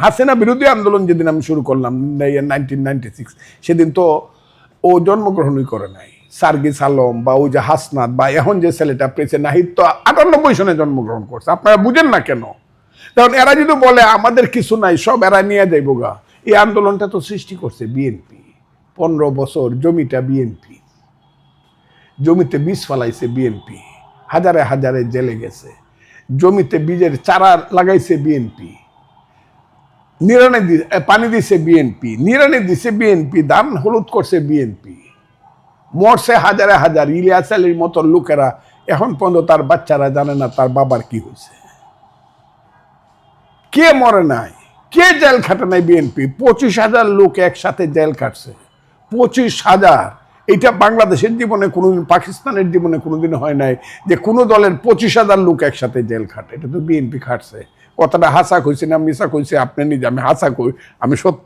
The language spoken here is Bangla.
হাসিনা বিরোধী আন্দোলন যেদিন আমি শুরু করলাম 1996, সেদিন তো ও জন্মগ্রহণই করে নাই। সার্গিস আলম বা ওই যে হাসনাত বা এখন যে ছেলেটা পেয়েছে নাহিদ তো 98 সনে জন্মগ্রহণ করছে। আপনারা বুঝেন না কেন? কারণ এরা যদি বলে আমাদের কিছু নাই, সব এরা নিয়ে যাইব গা। এই আন্দোলনটা তো সৃষ্টি করছে বিএনপি। 15 বছর জমিটা বিএনপি, জমিতে বীজ ফলাইছে বিএনপি, হাজারে হাজারে জেলে গেছে, জমিতে বীজের চারা লাগাইছে বিএনপি, নিরানি পানি দিছে বিএনপি, নিরানি দিছে বিএনপি, ধান হলুদ করছে বিএনপি, মরছে হাজারে হাজার। ইলিয়াস আলীর মতো লোকেরা এখন পর্যন্ত তার বাচ্চারা জানে না তার বাবার কি হয়েছে। কে মরে নাই, কে জেল খাটে নাই বিএনপি? 25,000 লোক একসাথে জেল কাটছে। 25,000। এটা বাংলাদেশের জীবনে কোনোদিন, পাকিস্তানের জীবনে কোনোদিন হয় নাই যে কোনো দলের 25,000 লোক একসাথে জেল খাটে। এটা তো বিএনপি খাটছে। কথাটা হাসা কইছি না মিশা কইছি আপনি নিজে, আমি হাসা কই, আমি সত্য